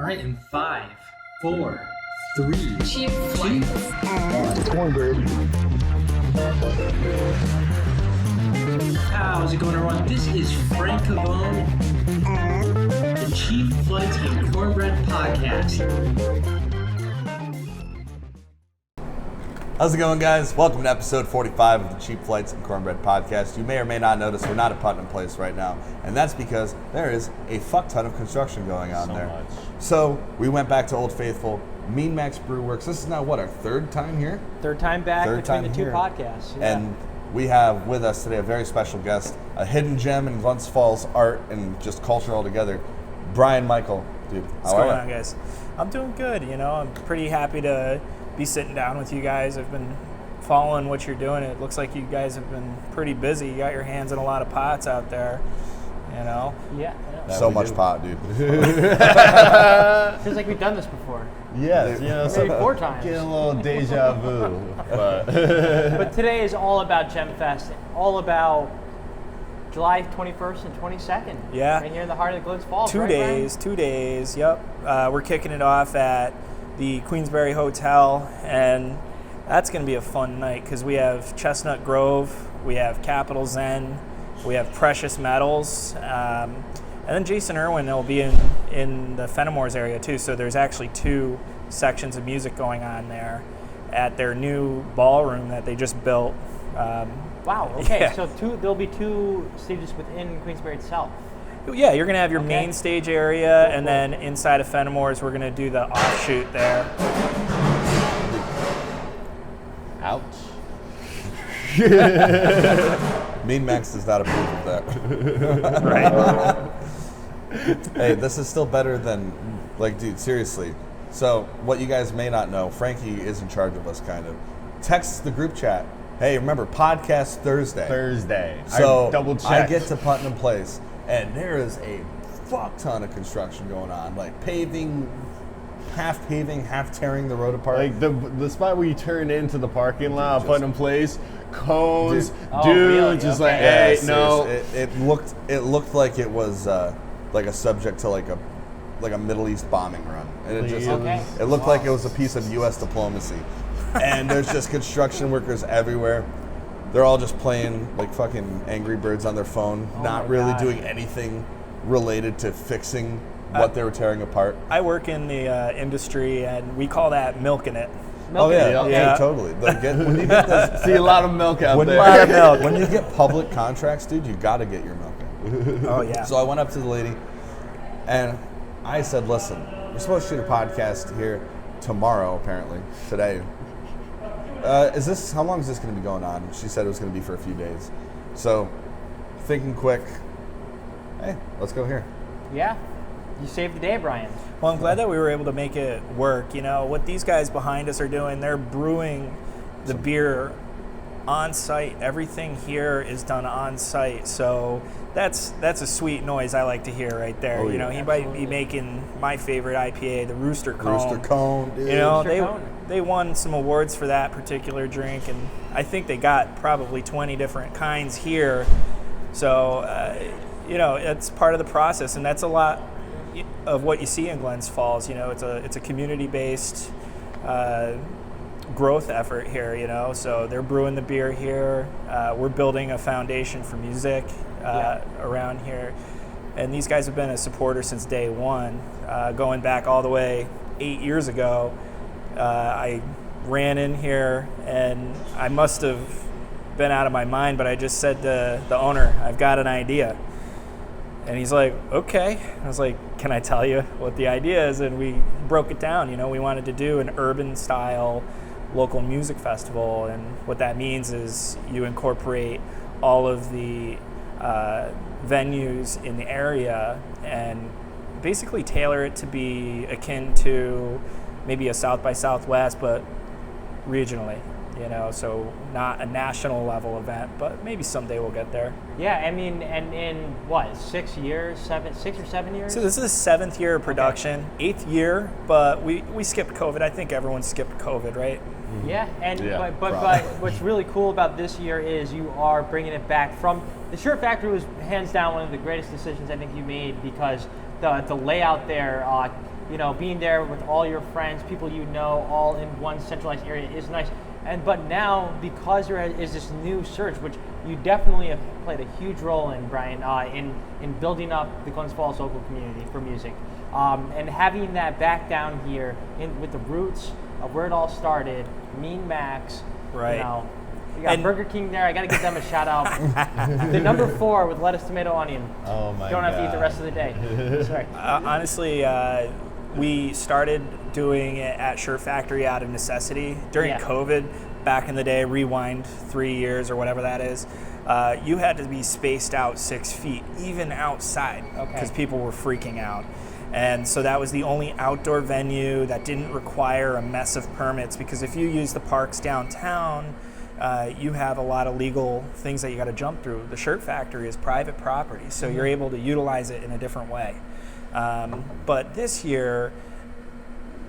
right, in 5, 4, 3, Cheap Flights and Cornbread. How's it going, everyone? This is Frank Cavone, the Cheap Flights and Cornbread podcast. How's it going, guys? Welcome to episode 45 of the Cheap Flights and Cornbread podcast. You may or may not notice we're not at Putnam Place right now, and that's because there is a fuck ton of construction going on there. Much. So we went back to Old Faithful, Mean Max Brew Works. This is now, what, our third time here? Third time back Third between time the two here. podcasts. Yeah. And we have with us today a very special guest, a hidden gem in Glens Falls art and just culture altogether, Brian Michael. Dude, What's going on, guys? I'm doing good. I'm pretty happy to be sitting down with you guys. I've been following what you're doing. It looks like you guys have been pretty busy. You got your hands in a lot of pots out there. Yeah. So much pot, dude. Feels like we've done this before. Yes, Maybe 4 times. Get a little deja vu. But today is all about GemFest, all about July 21st and 22nd. Yeah. Right here in the heart of Glens Falls. 2 right, days. 2 days. Yep. We're kicking it off at the Queensberry Hotel, and that's going to be a fun night because we have Chestnut Grove, we have Capital Zen, we have Precious Metals, and then Jason Irwin will be in the Fenimores area too. So there's actually 2 sections of music going on there at their new ballroom that they just built. Wow. Okay. Yeah. So there'll be 2 stages within Queensberry itself. Yeah, you're going to have your Okay. main stage area, Cool, and cool. then inside of Fenimores, we're going to do the offshoot there. Ouch. Mean Max does not approve of that. Right. Hey, this is still better than, dude, seriously. So, what you guys may not know, Frankie is in charge of us, kind of. Text the group chat. Hey, remember, podcast Thursday. So, I double checked. I get to Putnam Place, and there is a fuck ton of construction going on. Like paving, half tearing the road apart. Like the spot where you turn into the parking lot, Putnam Place, cones, Oh, really? just Okay. like, hey, Yeah, no. seriously. It looked like it was like a subject to like a Middle East bombing run, and it just Okay. it looked like it was a piece of U.S. diplomacy. And there's just construction workers everywhere. They're all just playing like fucking Angry Birds on their phone, not my really God. doing anything related to fixing what they were tearing apart. I work in the industry, and we call that milking it. Oh yeah, Milking it. Yeah. totally. When you get those, See a lot of milk out when, there. when you get public contracts, dude, you got to get your milk in. Oh, yeah. So I went up to the lady, and I said, "Listen, we're supposed to shoot a podcast here tomorrow. Apparently, today. How long is this going to be going on?" She said it was going to be for a few days. So, thinking quick, hey, let's go here. Yeah. You saved the day, Brian. Well, I'm glad that we were able to make it work. What these guys behind us are doing, they're brewing the beer on site. Everything here is done on site. So that's a sweet noise I like to hear right there. Oh, yeah. He might be making my favorite IPA, the Rooster Cone. Rooster Cone, dude. Rooster Cone. They won some awards for that particular drink, and I think they got probably 20 different kinds here. So, it's part of the process, and that's a lot of what you see in Glens Falls. It's a community-based growth effort here. So they're brewing the beer here. We're building a foundation for music around here, and these guys have been a supporter since day one, going back all the way 8 years ago. I ran in here, and I must have been out of my mind, but I just said to the owner, "I've got an idea." And he's like, "Okay." I was like, "Can I tell you what the idea is?" And we broke it down. We wanted to do an urban style local music festival, and what that means is you incorporate all of the venues in the area and basically tailor it to be akin to maybe a South by Southwest, but regionally. So not a national level event, but maybe someday we'll get there. Yeah. I mean, and in what, 6 years, 6 or 7 years? So this is the 7th year of production, 8th year, but we skipped COVID. I think everyone skipped COVID, right? Yeah, and Yeah, but what's really cool about this year is you are bringing it back from the Shirt Factory. Was hands down one of the greatest decisions I think you made, because the layout there being there with all your friends, people you know, all in one centralized area is nice. But now, because there is this new surge, which you definitely have played a huge role in, Brian, in building up the Glens Falls local community for music, and having that back down here with the roots of where it all started, Mean Max, right? You got Burger King there. I got to give them a shout out. The number 4 with lettuce, tomato, onion. Oh my God. Don't have to eat the rest of the day. Sorry. Honestly, we started doing it at Shirt Factory out of necessity during COVID. Back in the day, rewind 3 years or whatever that is. You had to be spaced out 6 feet, even outside, because people were freaking out. And so that was the only outdoor venue that didn't require a mess of permits, because if you use the parks downtown, you have a lot of legal things that you got to jump through. The Shirt Factory is private property, so you're able to utilize it in a different way. But this year,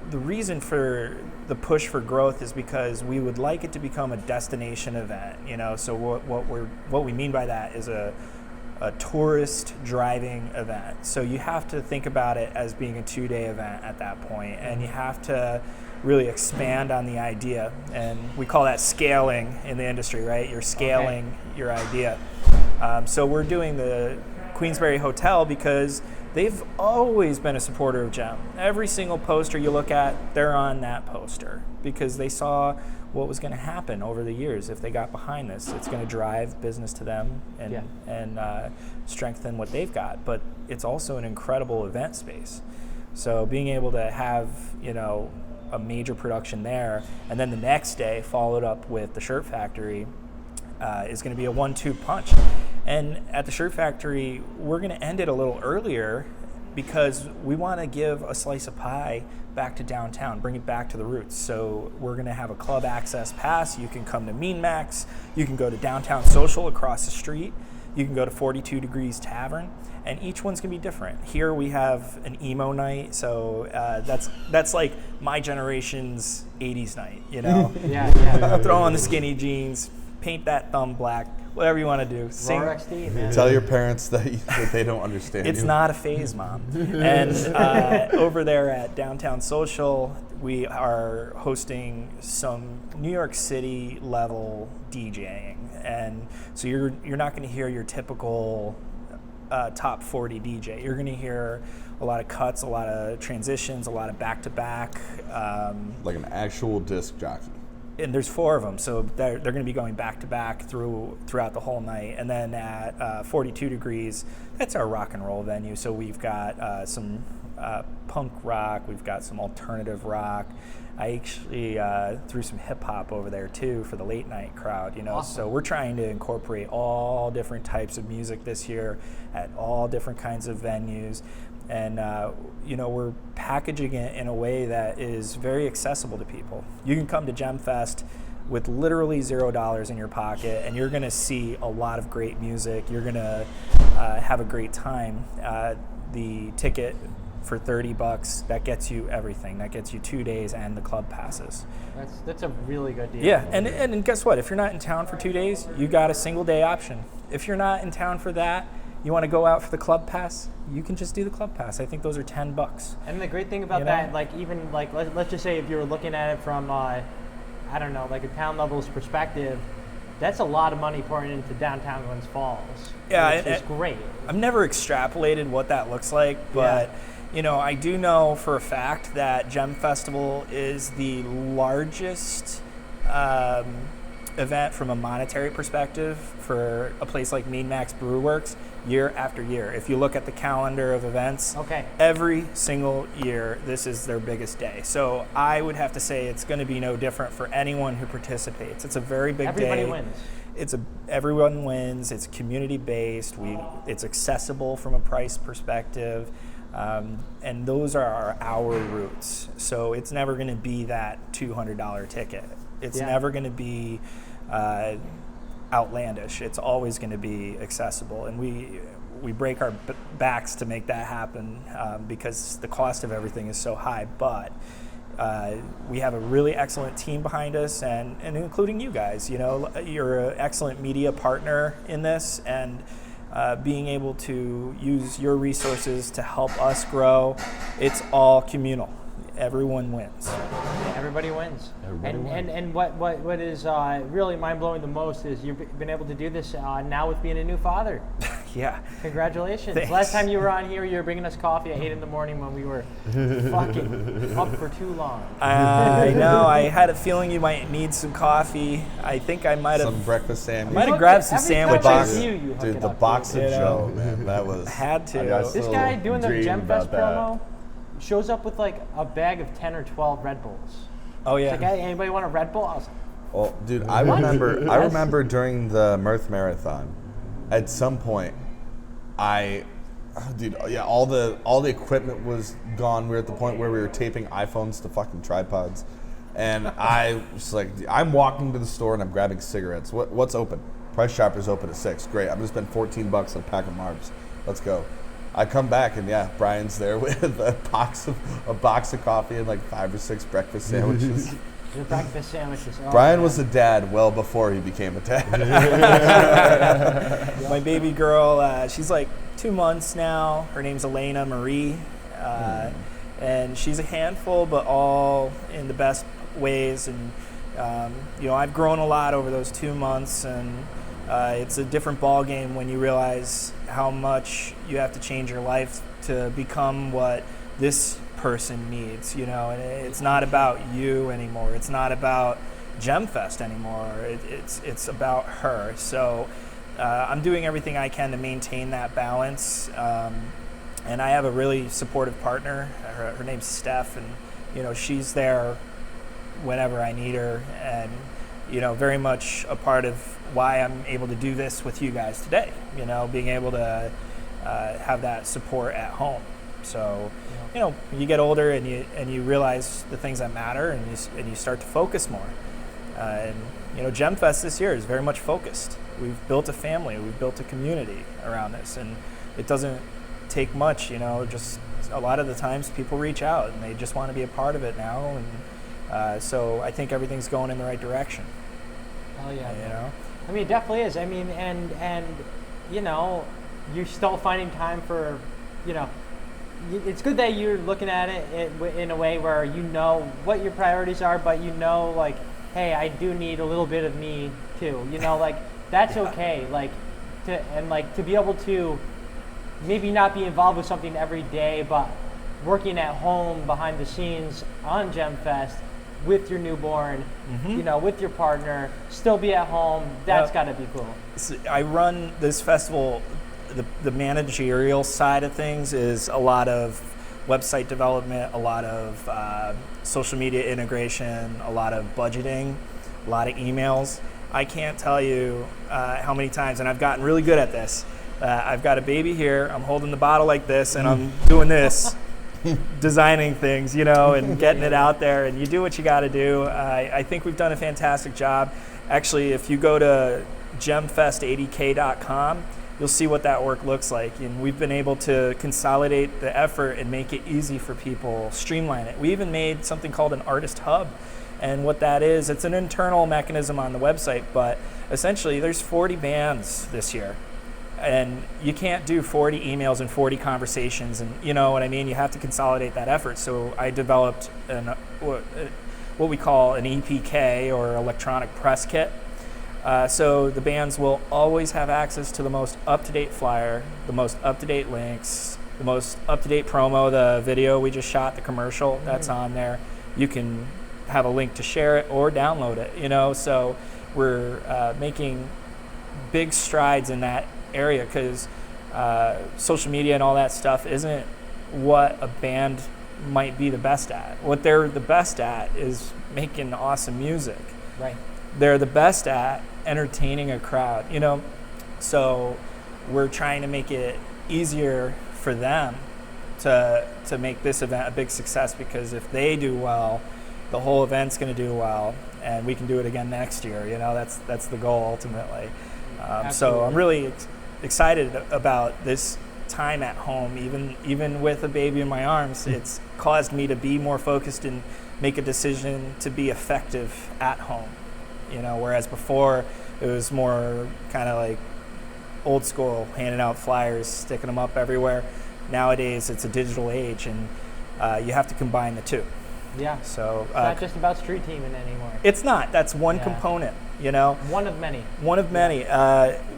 the reason for the push for growth is because we would like it to become a destination event. So what we mean by that is a tourist driving event. So you have to think about it as being a 2-day event at that point, and you have to really expand on the idea, and we call that scaling in the industry, right? You're scaling your idea. So we're doing the Queensberry Hotel because they've always been a supporter of GEM. Every single poster you look at, they're on that poster because they saw what was going to happen over the years if they got behind this. It's going to drive business to them and strengthen what they've got. But it's also an incredible event space. So being able to have, a major production there, and then the next day followed up with the Shirt Factory is going to be a 1-2 punch. And at the Shirt Factory, we're going to end it a little earlier because we want to give a slice of pie back to downtown, bring it back to the roots. So we're going to have a club access pass. You can come to Mean Max. You can go to Downtown Social across the street. You can go to 42 Degrees Tavern, and each one's going to be different. Here we have an emo night, so that's like my generation's 80s night, Throw on the skinny jeans, paint that thumb black, whatever you want to do. Sing. Tell your parents that they don't understand It's you. not a phase, Mom. And over there at Downtown Social, we are hosting some New York City level DJing. And so you're not going to hear your typical top 40 DJ. You're going to hear a lot of cuts, a lot of transitions, a lot of back-to-back. Like an actual disc jockey. And there's 4 of them, so they're going to be going back-to-back throughout the whole night. And then at 42 Degrees, that's our rock and roll venue. So we've got some punk rock, we've got some alternative rock. I actually threw some hip hop over there too for the late night crowd, Awesome. So we're trying to incorporate all different types of music this year at all different kinds of venues. And, we're packaging it in a way that is very accessible to people. You can come to GEM Fest with literally $0 in your pocket, and you're going to see a lot of great music. You're going to have a great time. The ticket for $30, that gets you everything. That gets you 2 days and the club passes. That's a really good deal. Yeah, and guess what? If you're not in town for 2 days, you got a single day option. If you're not in town for that, you want to go out for the club pass, you can just do the club pass. I think those are $10. And the great thing about that, let's just say if you were looking at it from, like a town level's perspective, that's a lot of money pouring into downtown Glens Falls. Yeah, which is great. I've never extrapolated what that looks like, but I do know for a fact that GEM Festival is the largest event from a monetary perspective for a place like Mean Max Brew Works year after year. If you look at the calendar of events, every single year this is their biggest day. So I would have to say it's going to be no different for anyone who participates. It's a very big Everybody day. wins. Everyone wins. It's community based. It's accessible from a price perspective. And those are our roots. So it's never going to be that $200 ticket. It's never going to be outlandish. It's always going to be accessible. And we break our backs to make that happen because the cost of everything is so high. But we have a really excellent team behind us, and including you guys. You're an excellent media partner in this, and being able to use your resources to help us grow. It's all communal. Everyone wins. Yeah, everybody wins. Everybody wins. And what is really mind-blowing the most is you've been able to do this now with being a new father. Yeah. Congratulations. Thanks. Last time you were on here, you were bringing us coffee at 8 in the morning when we were fucking up for too long. I know. I had a feeling you might need some coffee. I think I might have Some breakfast sandwich. might have grabbed some Every time sandwiches. I see you hook Dude, it the up, box dude. of You Joe, know. man, that was. Had to. I got This still guy doing the dream Gem about Fest that. promo shows up with like a bag of 10 or 12 Red Bulls. Oh yeah. It's like, hey, anybody want a Red Bull? I was like, Well, dude, I remember during the Mirth Marathon, at some point, all the equipment was gone. We were at the point where we were taping iPhones to fucking tripods, and I was like, I'm walking to the store and I'm grabbing cigarettes. What's open? Price Chopper's open at 6. Great, I'm gonna spend $14 on a pack of Marbs. Let's go. I come back and yeah, Brian's there with a box of coffee and like 5 or 6 breakfast sandwiches. the breakfast sandwiches. Oh, Brian man. was a dad well before he became a dad. My baby girl, she's like 2 months now. Her name's Elena Marie, and she's a handful, but all in the best ways. And I've grown a lot over those 2 months, and it's a different ball game when you realize how much you have to change your life to become what this person needs. And it's not about you anymore. It's not about GemFest anymore. It's about her. So I'm doing everything I can to maintain that balance. And I have a really supportive partner. Her name's Steph, and she's there whenever I need her, and very much a part of why I'm able to do this with you guys today. Being able to have that support at home. So, you get older and you realize the things that matter, and you start to focus more. GemFest this year is very much focused. We've built a family, we've built a community around this, and it doesn't take much. Just a lot of the times people reach out and they just want to be a part of it now, and so I think everything's going in the right direction. Oh yeah. I mean, it definitely is. I mean, and you're still finding time for, it's good that you're looking at it in a way where you know what your priorities are, but like, hey, I do need a little bit of me too. Like that's okay. Like to be able to maybe not be involved with something every day, but working at home behind the scenes on GemFest with your newborn, with your partner, still be at home. That's got to be cool. I run this festival. The managerial side of things is a lot of website development, a lot of social media integration, a lot of budgeting, a lot of emails. I can't tell you how many times, and I've gotten really good at this. I've got a baby here, I'm holding the bottle like this, and I'm doing this, designing things, and getting it out there, and you do what you got to do. I think we've done a fantastic job. Actually, if you go to gemfest80k.com, you'll see what that work looks like. And we've been able to consolidate the effort and make it easy for people, streamline it. We even made something called an artist hub. And what that is, it's an internal mechanism on the website, but essentially there's 40 bands this year. And you can't do 40 emails and 40 conversations, and you know what I mean? You have to consolidate that effort. So I developed what we call an EPK, or electronic press kit. So the bands will always have access to the most up-to-date flyer, the most up-to-date links, the most up-to-date promo, the video we just shot, the commercial that's on there. You can have a link to share it or download it, So we're making big strides in that area, because social media and all that stuff isn't what a band might be the best at. What they're the best at is making awesome music. Right. They're the best at entertaining a crowd, So we're trying to make it easier for them to make this event a big success, because if they do well, the whole event's going to do well, and we can do it again next year. That's the goal ultimately. So I'm really excited about this time at home. Even with a baby in my arms, it's caused me to be more focused and make a decision to be effective at home. Whereas before it was more kind of like old school, handing out flyers, sticking them up everywhere. Nowadays, it's a digital age, and you have to combine the two. Yeah. So it's not just about street teaming anymore. It's not. That's one component, you know. One of many. One of many.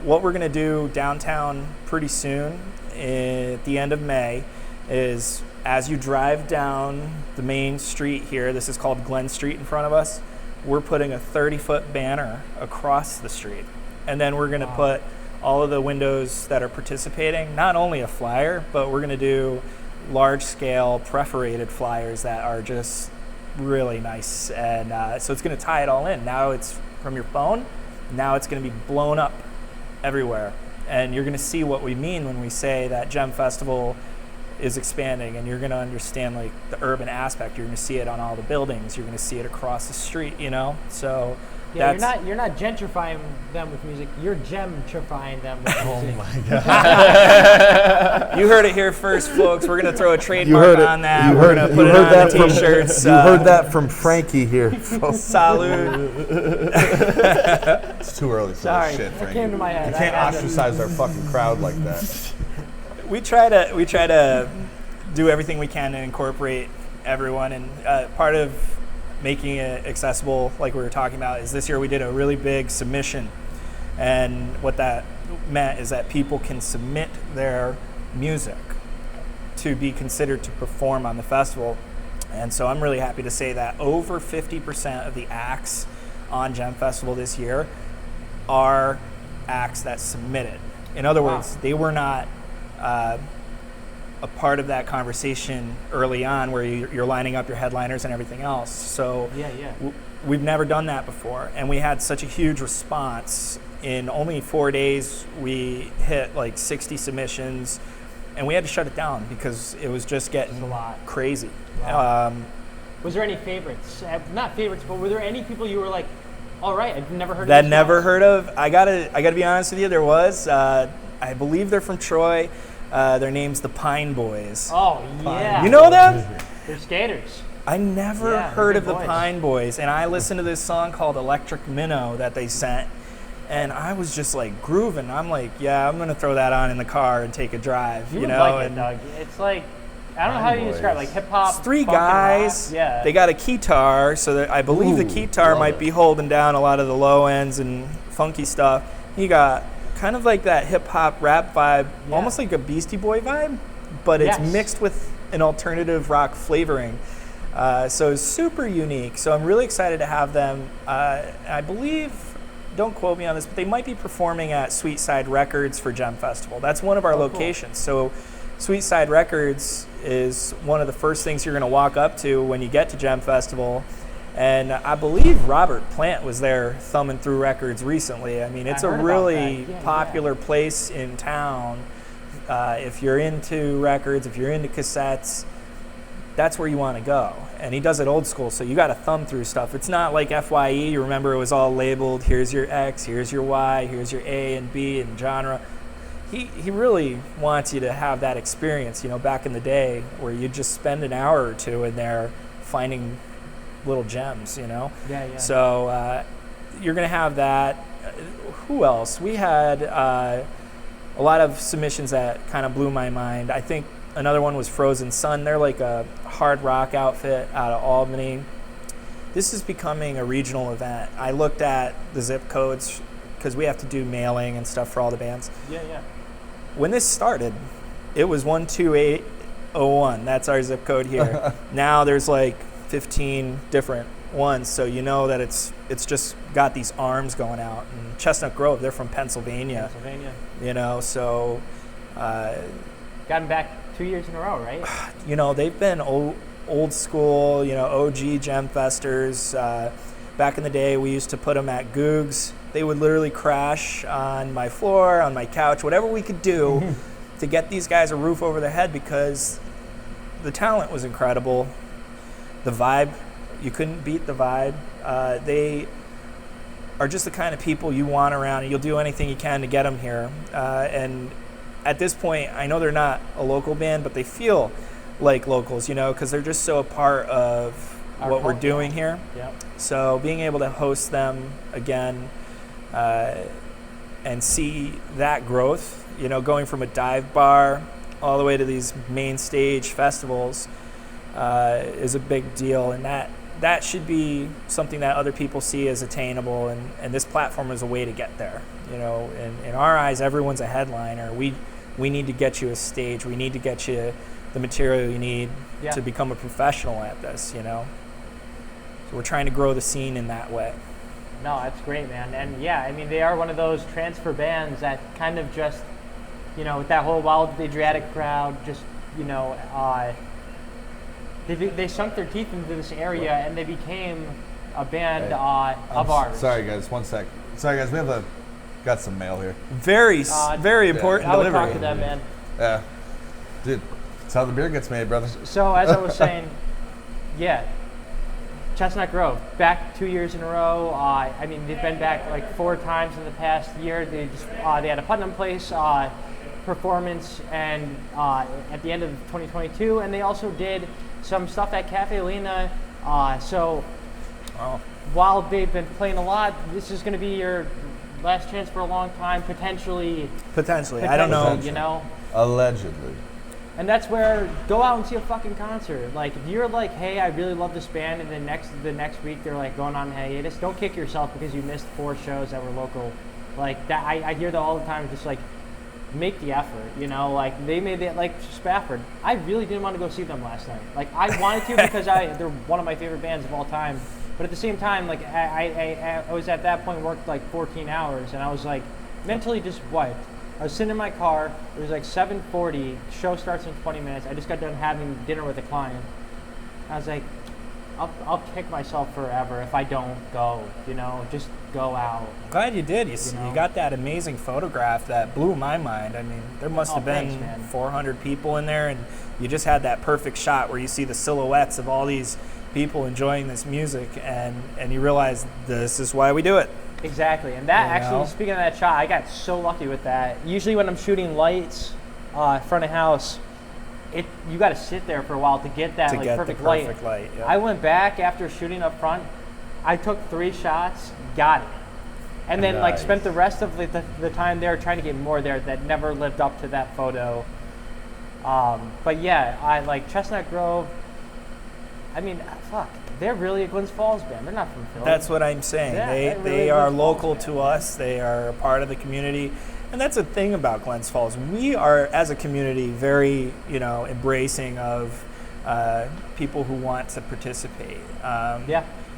What we're going to do downtown pretty soon, at the end of May, is as you drive down the main street here, this is called Glen Street in front of us, we're putting a 30-foot banner across the street. And then we're going to put all of the windows that are participating, not only a flyer, but we're going to do large-scale perforated flyers that are just really nice. And so it's going to tie it all in. Now it's from your phone. Now it's going to be blown up everywhere. And you're going to see what we mean when we say that Gem Festival is expanding, and you're going to understand like the urban aspect. You're going to see it on all the buildings. You're going to see it across the street, you know? So yeah, you're not gentrifying them with music. You're gemtrifying them with music. Oh my God! You heard it here first, folks. We're going to throw a trademark on that. We're going to put it on the t-shirts. You heard that from Frankie here. Salute. It's too early for Sorry, this shit, that Frankie. came to my head. You can't ostracize our fucking crowd like that. We try to do everything we can to incorporate everyone, and part of making it accessible, like we were talking about, is this year we did a really big submission, and what that meant is that people can submit their music to be considered to perform on the festival. And so I'm really happy to say that over 50% of the acts on Gem Festival this year are acts that submitted. In other words, they were not a part of that conversation early on where you're lining up your headliners and everything else. So we've never done that before, and we had such a huge response. In only 4 days, we hit like 60 submissions, and we had to shut it down because it was just getting crazy. Wow. Was there any favorites? Not favorites, but were there any people you were like, all right, I've never heard of that this never guy? heard of? I gotta be honest with you, there was. I believe they're from Troy. Their name's the Pine Boys. Oh, yeah. You know them? They're skaters. I never heard of the boys. Pine Boys, and I listened to this song called Electric Minnow that they sent, and I was just like grooving. I'm like, yeah, I'm gonna throw that on in the car and take a drive. You know, like it, and Doug. It's like, I don't know how you describe it, like hip hop. it's three guys. Yeah. They got a keytar, so that I believe the keytar might be holding down a lot of the low ends and funky stuff. You got kind of like that hip hop rap vibe, almost like a Beastie Boy vibe, but it's mixed with an alternative rock flavoring. So it's super unique. So I'm really excited to have them. I believe, don't quote me on this, but they might be performing at Sweetside Records for Gem Festival. That's one of our locations. So Sweetside Records is one of the first things you're going to walk up to when you get to Gem Festival. And I believe Robert Plant was there thumbing through records recently. I mean, it's a really popular place in town. If you're into records, if you're into cassettes, that's where you want to go. And he does it old school, so you got to thumb through stuff. It's not like FYE. You remember it was all labeled, here's your X, here's your Y, here's your A and B and genre. He really wants you to have that experience, you know, back in the day where you just spend an hour or two in there finding little gems, you know? So you're going to have that. Who else? We had a lot of submissions that kind of blew my mind. I think another one was Frozen Sun. They're like a hard rock outfit out of Albany. This is becoming a regional event. I looked at the zip codes because we have to do mailing and stuff for all the bands. When this started, it was 12801. That's our zip code here. Now there's like 15 different ones, so you know that it's just got these arms going out. And Chestnut Grove, they're from Pennsylvania. You know, so gotten back 2 years in a row, right? You know, they've been old school, you know, OG Gem Festers. Back in the day, we used to put them at Googs. They would literally crash on my floor, on my couch, whatever we could do to get these guys a roof over their head, because the talent was incredible. The vibe, you couldn't beat the vibe. They are just the kind of people you want around, and you'll do anything you can to get them here. And at this point, I know they're not a local band, but they feel like locals, you know, because they're just so a part of what we're doing here. So being able to host them again, and see that growth, you know, going from a dive bar all the way to these main stage festivals is a big deal, and that should be something that other people see as attainable, and this platform is a way to get there. You know, in our eyes, everyone's a headliner. We need to get you a stage. We need to get you the material you need to become a professional at this, you know. So we're trying to grow the scene in that way. No, that's great, man. And yeah, I mean, they are one of those transfer bands that kind of just, you know, with that whole Wild Adriatic crowd, just, you know, they sunk their teeth into this area and they became a band of ours. Sorry, guys, 1 sec. Sorry, guys, we got some mail here. Very important I would delivery. talk to them, man. Yeah. Dude, that's how the beer gets made, brother. So as I was saying, yeah, Chestnut Grove, back 2 years in a row. I mean, they've been back like 4 times in the past year. They just they had a Putnam Place performance and at the end of 2022, and they also did some stuff at Cafe Lena. While they've been playing a lot, this is going to be your last chance for a long time, potentially. I don't know. You know. Allegedly. And that's where, go out and see a fucking concert. Like, if you're like, hey, I really love this band, and then the next week they're like going on hiatus, don't kick yourself because you missed 4 shows that were local. Like that, I hear that all the time. Just like, make the effort, you know. Like they made it. Like Spafford, I really didn't want to go see them last night. Like I wanted to because they're one of my favorite bands of all time. But at the same time, like I was at that point worked like 14 hours, and I was like mentally just wiped. I was sitting in my car. It was like 7:40. Show starts in 20 minutes. I just got done having dinner with a client. I was like, I'll kick myself forever if I don't go. You know, just go out. Glad you did. You know? got that amazing photograph that blew my mind. I mean, there must have been 400 people in there, and you just had that perfect shot where you see the silhouettes of all these people enjoying this music, and you realize this is why we do it. Exactly, and that actually, speaking of that shot, I got so lucky with that. Usually when I'm shooting lights front of house, you got to sit there for a while to get that perfect light. Yep. I went back after shooting up front. I took 3 shots, got it, and then like spent the rest of the time there trying to get more there that never lived up to that photo. But yeah, I like Chestnut Grove. I mean, fuck, they're really a Glens Falls band. They're not from Philly. That's what I'm saying. Yeah, they are local to us. They are a part of the community. And that's the thing about Glens Falls. We are, as a community, very, you know, embracing of people who want to participate.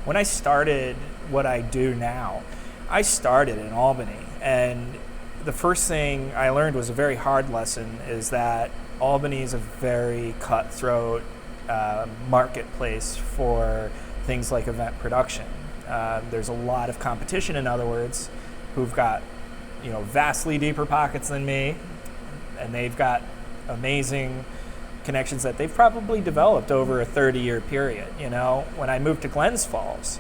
When I started what I do now, I started in Albany. And the first thing I learned was a very hard lesson, is that Albany is a very cutthroat marketplace for things like event production. There's a lot of competition, in other words, who've got, you know, vastly deeper pockets than me, and they've got amazing connections that they've probably developed over a 30-year period. You know, when I moved to Glens Falls,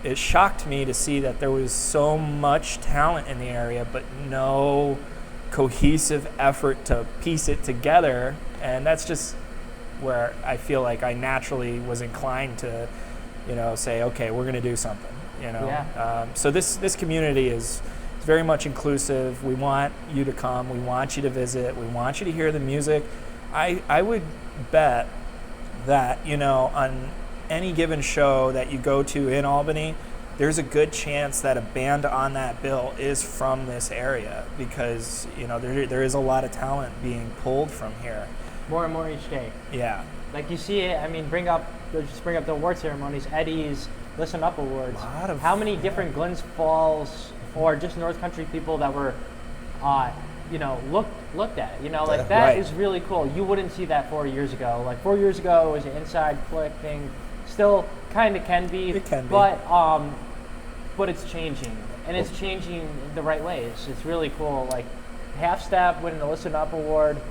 it shocked me to see that there was so much talent in the area, but no cohesive effort to piece it together, and that's just where I feel like I naturally was inclined to, you know, say, okay, we're going to do something, you know. Yeah. So this community is very much inclusive. We want you to come. We want you to visit. We want you to hear the music. I would bet that, you know, on any given show that you go to in Albany, there's a good chance that a band on that bill is from this area, because, you know, there is a lot of talent being pulled from here. More and more each day. Yeah. Like you see it, I mean, bring up the award ceremonies, Eddie's Listen Up Awards. How many different Glens Falls or just North Country people that were, you know, looked at, you know, like that is really cool. You wouldn't see that 4 years ago. Like 4 years ago, it was an inside click thing. Still kind of can be. It can be. But it's changing, and it's changing the right ways. It's really cool. Like Half Step winning the Listen Up Award.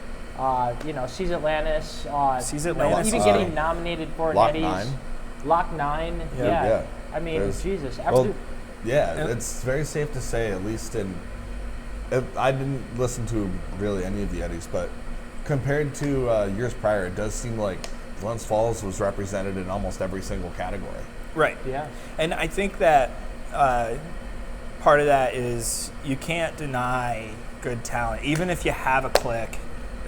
You know, Seas Atlantis. Even getting nominated for an Eddie's. Lock 9. Yeah. I mean, Jesus. It's very safe to say, at least I didn't listen to really any of the Eddies, but compared to years prior, it does seem like Glens Falls was represented in almost every single category. Right. Yeah. And I think that part of that is you can't deny good talent. Even if you have a clique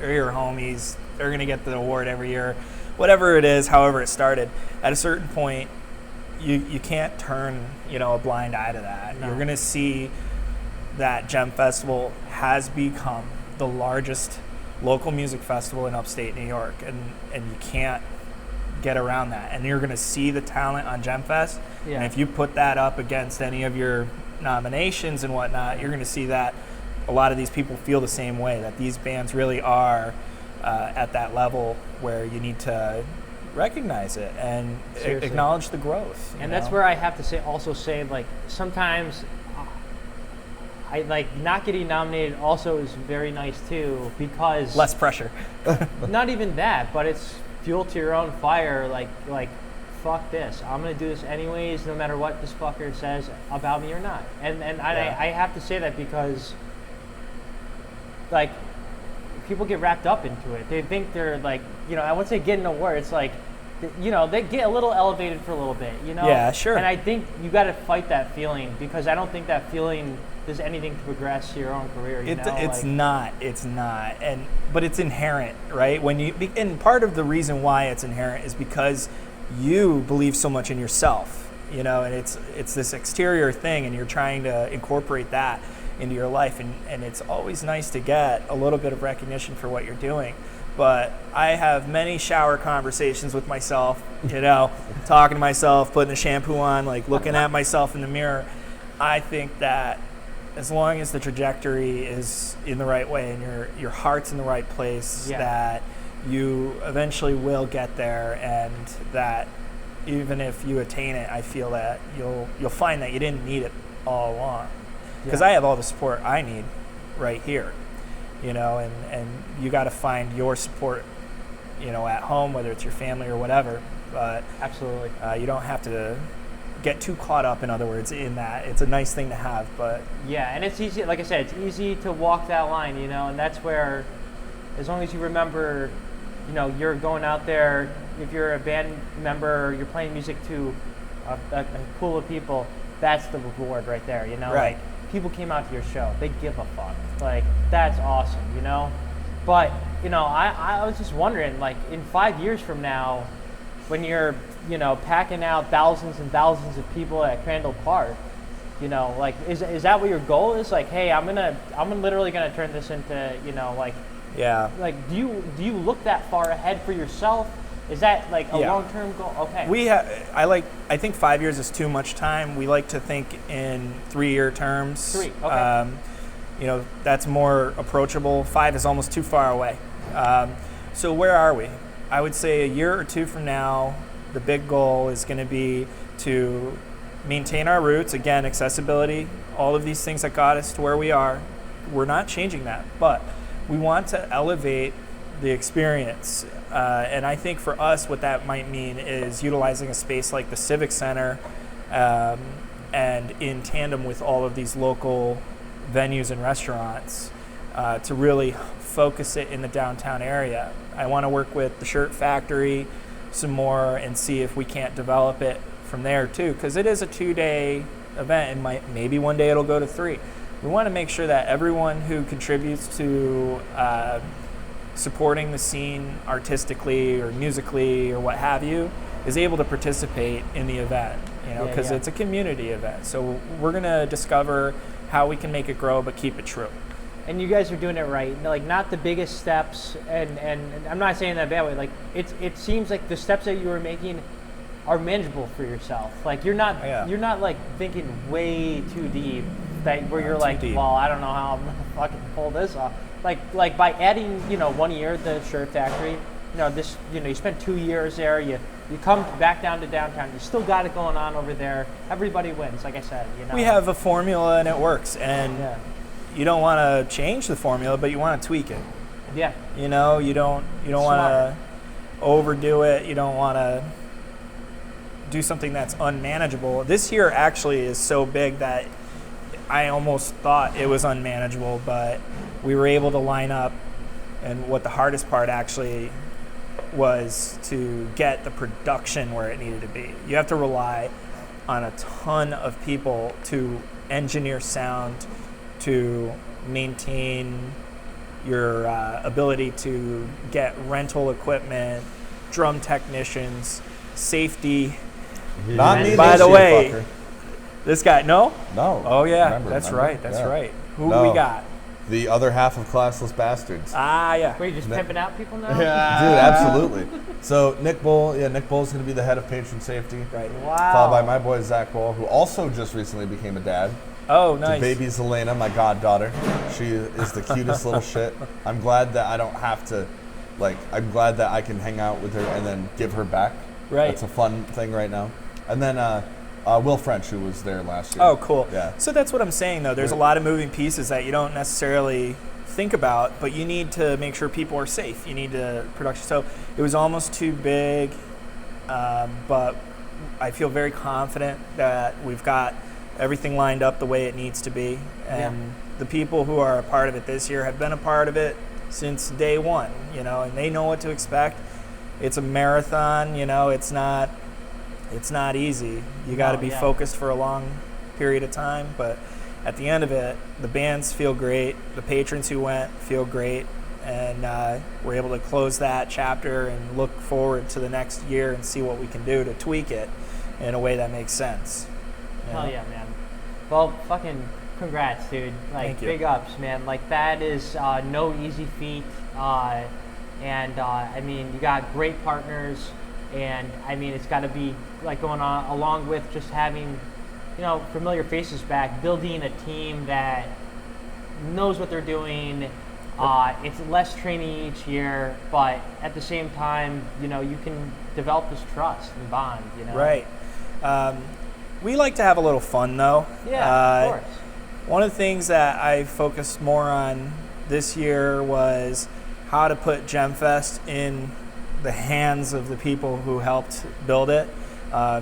or your homies, they're going to get the award every year, whatever it is, however it started. At a certain point, you can't turn, a blind eye to that. No. You're going to see that Gem Festival has become the largest local music festival in upstate New York, and you can't get around that. And you're going to see the talent on Gem Fest, and if you put that up against any of your nominations and whatnot, you're going to see that a lot of these people feel the same way, that these bands really are at that level where you need to recognize it and acknowledge the growth. And that's where I have to say, like, sometimes I like not getting nominated also is very nice too, because less pressure. Not even that, but it's fuel to your own fire. Like fuck this, I'm gonna do this anyways, no matter what this fucker says about me or not. And I have to say that because, like, people get wrapped up into it. They think they're like, I wouldn't say getting an award. It's like, they get a little elevated for a little bit, Yeah, sure. And I think you got to fight that feeling, because I don't think that feeling does anything to progress your own career. It's not, but it's inherent, right? And part of the reason why it's inherent is because you believe so much in yourself, and it's this exterior thing, and you're trying to incorporate that into your life, and it's always nice to get a little bit of recognition for what you're doing. But I have many shower conversations with myself, talking to myself, putting the shampoo on, like looking at myself in the mirror. I think that as long as the trajectory is in the right way and your heart's in the right place, that you eventually will get there, and that even if you attain it, I feel that you'll find that you didn't need it all along. Because I have all the support I need right here, and you got to find your support, at home, whether it's your family or whatever. But absolutely, you don't have to get too caught up, in other words, in that. It's a nice thing to have, but and it's easy. Like I said, it's easy to walk that line, and that's where, as long as you remember, you're going out there. If you're a band member, you're playing music to a pool of people. That's the reward right there, Right. Like, people came out to your show. They give a fuck. Like, that's awesome, But, I was just wondering, like, in 5 years from now, when you're, packing out thousands and thousands of people at Crandall Park, like, is that what your goal is? Like, hey, I'm literally gonna turn this into, like, like, do you look that far ahead for yourself? Is that like a long-term goal? Okay. I think 5 years is too much time. We like to think in 3-year terms. 3, okay. That's more approachable. 5 is almost too far away. So where are we? I would say a year or two from now, the big goal is going to be to maintain our roots. Again, accessibility, all of these things that got us to where we are. We're not changing that, but we want to elevate the experience. And I think for us, what that might mean is utilizing a space like the Civic Center, and in tandem with all of these local venues and restaurants, to really focus it in the downtown area. I want to work with the Shirt Factory some more and see if we can't develop it from there too, because it is a 2-day event, and maybe one day it'll go to 3. We want to make sure that everyone who contributes to supporting the scene artistically or musically or what have you is able to participate in the event, because it's a community event. So we're going to discover how we can make it grow but keep it true. And you guys are doing it right, like, not the biggest steps, and I'm not saying that bad way. Like, it seems like the steps that you were making are manageable for yourself. Like, you're not like thinking way too deep, where you're like, well, I don't know how I'm gonna fucking pull this off. Like by adding 1 year at the Shirt Factory, you spend 2 years there. You come back down to downtown. You still got it going on over there. Everybody wins, like I said. We have a formula and it works, and you don't want to change the formula, but you want to tweak it. Yeah. You don't want to overdo it. You don't want to do something that's unmanageable. This year actually is so big that I almost thought it was unmanageable, but we were able to line up, and what the hardest part actually was to get the production where it needed to be. You have to rely on a ton of people to engineer sound to maintain your ability to get rental equipment, drum technicians, safety. Not me. By this the year, way, fucker. this guy, no? No. Oh, yeah, Remember. that's right. Yeah. Who No. we got? The other half of Classless Bastards. Were you just pimping out people now? Dude, absolutely. So Nick Bull, Nick Bull's going to be the head of patron safety. Right. Wow. Followed by my boy Zach Bull, who also just recently became a dad. Oh, To nice. baby Zelena, my goddaughter. She is the cutest little shit. I'm glad that I don't have to, I'm glad that I can hang out with her and then give her back. Right. It's a fun thing right now. And then Will French, who was there last year. Oh, cool. Yeah. So that's what I'm saying, though. There's a lot of moving pieces that you don't necessarily think about, but you need to make sure people are safe. You need to production. So it was almost too big, but I feel very confident that we've got everything lined up the way it needs to be. And the people who are a part of it this year have been a part of it since day one, and they know what to expect. It's a marathon, it's not easy. You got to be focused for a long period of time, but at the end of it, the bands feel great, the patrons who went feel great, and we're able to close that chapter and look forward to the next year and see what we can do to tweak it in a way that makes sense. Hell yeah, man. Well, fucking congrats, dude. Thank you. Big ups, man. That is no easy feat. And I mean, you got great partners, and I mean, it's got to be going on along with just having, familiar faces back, building a team that knows what they're doing. It's less training each year, but at the same time, you can develop this trust and bond. Right. We like to have a little fun, though. Yeah, of course. One of the things that I focused more on this year was how to put GemFest in the hands of the people who helped build it.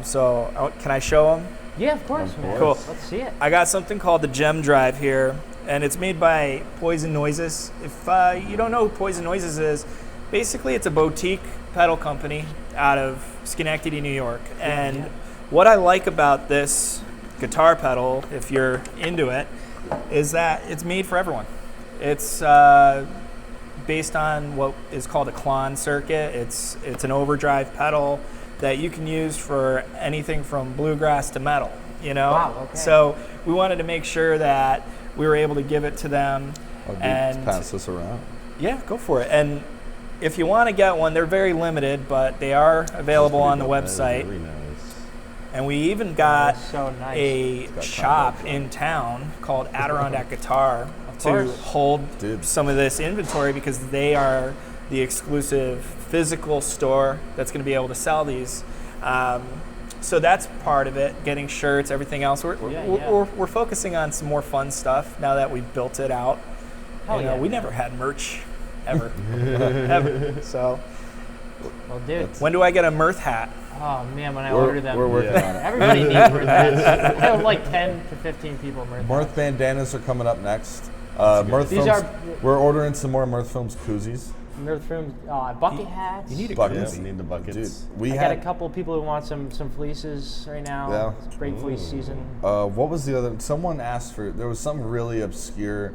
So can I show them? Yeah, of course, man. Cool. Let's see it. I got something called the Gem Drive here, and it's made by Poison Noises. If you don't know who Poison Noises is, basically it's a boutique pedal company out of Schenectady, New York. And what I like about this guitar pedal, if you're into it, is that it's made for everyone. It's based on what is called a Klon circuit. It's an overdrive pedal that you can use for anything from bluegrass to metal, Wow, okay. So we wanted to make sure that we were able to give it to them. Let's pass this around. Yeah, go for it. And if you want to get one, they're very limited, but they are available on the website. Really nice. And we even got so nice. a shop in town called Adirondack Guitar to course. hold Dude. some of this inventory because they are the exclusive physical store that's going to be able to sell these. So that's part of it, getting shirts, everything else. We're focusing on some more fun stuff now that we've built it out. Hell yeah, We man. never had merch, ever. Ever. So Well, dude. when do I get a Mirth hat? Oh, man, when I order them. We're working on it. Everybody needs Mirth hats. I have 10 to 15 people Mirth Mirth hats. bandanas are coming up next. Mirth These Films, are- we're ordering some more Mirth Films koozies. Mirth Films, bucket hats. You need a Buckets. Yeah, we need the buckets. Dude, we I had got a couple people who want some fleeces right now. Yeah. It's great fleece season. what was the other? Someone asked for. There was some really obscure,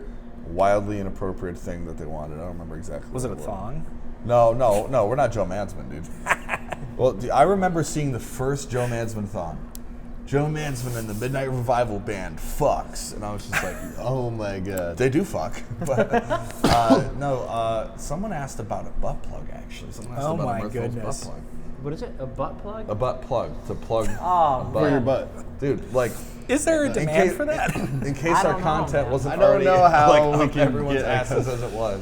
wildly inappropriate thing that they wanted. I don't remember exactly. Was it what a thong? No. We're not Joe Mansman, dude. Well, I remember seeing the first Joe Mansman thong. Joe Mansman and the Midnight Revival Band fucks, and I was just like, Oh my god. they do fuck. But someone asked about a butt plug actually. Someone asked Oh about my a Mirth Films goodness. butt plug. What is it? A butt plug? A butt plug to plug Oh, a butt. For your butt. Dude, Is there a in demand case- for that? In case I our don't know, content man. wasn't I don't already know how we up can everyone's get asses access. as it was.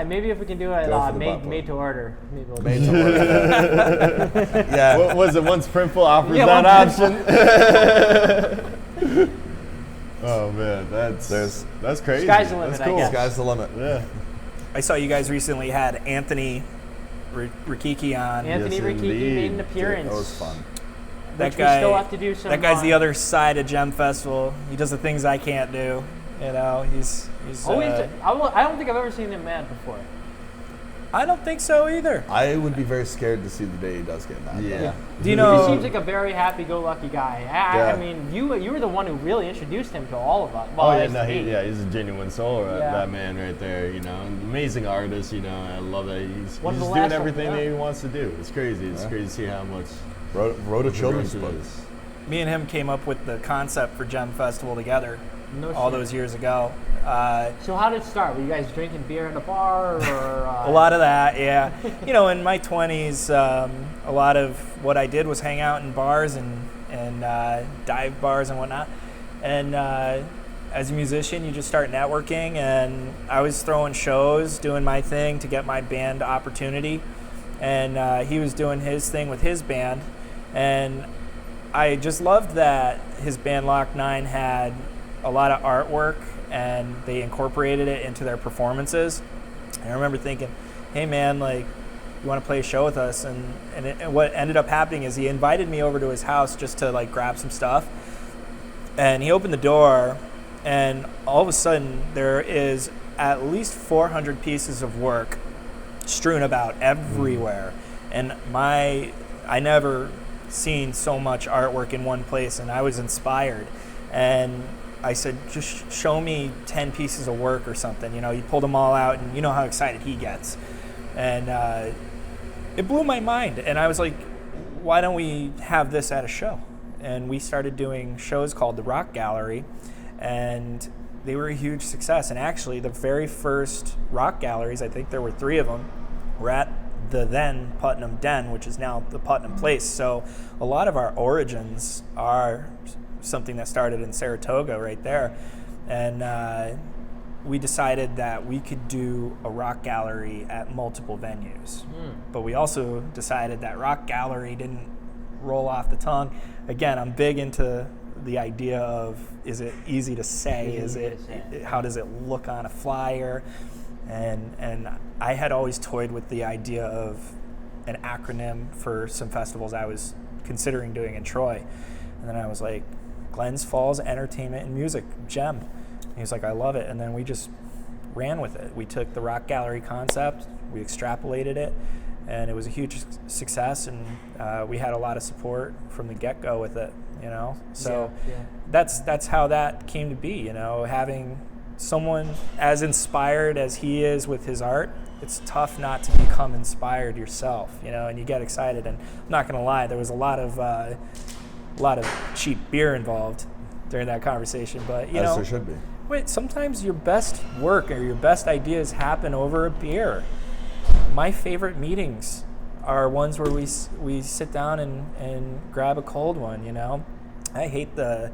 Maybe if we can do it Go for the butt plug. made to order. Maybe we'll Made to order. Yeah. What was it? Once Printful offers Yeah, that once option. Oh man, that's crazy. Sky's the limit, That's I cool. guess. Sky's the limit. Yeah. I saw you guys recently had Anthony Rikiki on. Anthony Yes, Rikiki made an indeed. appearance. That was fun. That Which guy, we still have to do some. that guy's the other side of Gem Festival. He does the things I can't do. He's Always, I don't think I've ever seen him mad before. I don't think so either. I would be very scared to see the day he does get mad. Yeah. Do you know? He seems like a very happy-go-lucky guy. I mean, you were the one who really introduced him to all of us. Well, Oh yeah, at no, least me. he's a genuine soul, Yeah. that man right there. You know, amazing artist. You know, I love that he's One of the doing last everything ones, that he wants to do. It's crazy. It's crazy to see how much Wrote a children's book. progressive is. Me and him came up with the concept for Gem Festival together No all shit. those years ago. So how did it start? Were you guys drinking beer in a bar, or A lot of that, yeah. You know, in my 20s, a lot of what I did was hang out in bars and dive bars and whatnot. And as a musician, you just start networking, and I was throwing shows, doing my thing to get my band opportunity. And he was doing his thing with his band. And I just loved that his band Lock 9 had a lot of artwork, and they incorporated it into their performances. And I remember thinking, hey man, like, you want to play a show with us? And what ended up happening is he invited me over to his house just to like grab some stuff. And he opened the door, and all of a sudden there is at least 400 pieces of work strewn about everywhere. And I never seen so much artwork in one place, and I was inspired. And I said, just show me 10 pieces of work or something. You know, he pulled them all out, and you know how excited he gets. And it blew my mind. And I was like, why don't we have this at a show? And we started doing shows called the Rock Gallery, and they were a huge success. And actually, the very first rock galleries, I think there were 3 of them, were at the then Putnam Den, which is now the Putnam Place. So a lot of our origins are something that started in Saratoga right there. And we decided that we could do a rock gallery at multiple venues. But we also decided that rock gallery didn't roll off the tongue. Again, I'm big into the idea of, is it easy to say? How does it look on a flyer? And I had always toyed with the idea of an acronym for some festivals I was considering doing in Troy. And then I was like, Glens Falls Entertainment and Music, GEM. And he was like, I love it. And then we just ran with it. We took the rock gallery concept, we extrapolated it, and it was a huge success. And we had a lot of support from the get-go with it, you know? So that's how that came to be, you know, having someone as inspired as he is with his art. It's tough not to become inspired yourself, you know, and you get excited. And I'm not going to lie, there was a lot of cheap beer involved during that conversation, but you know, As there should be. Wait, sometimes your best work or your best ideas happen over a beer. My favorite meetings are ones where we sit down and grab a cold one, you know. I hate the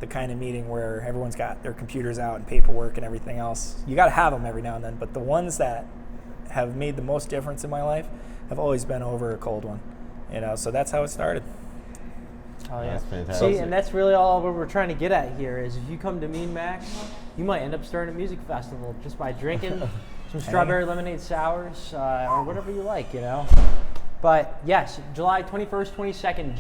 kind of meeting where everyone's got their computers out and paperwork and everything else. You got to have them every now and then, but the ones that have made the most difference in my life have always been over a cold one, you know. So that's how it started. Oh yeah, That's fantastic. See, and that's really all what we're trying to get at here is if you come to Mean Max, you might end up starting a music festival just by drinking some strawberry lemonade sours or whatever you like, you know. But yes, July 21st, 22nd,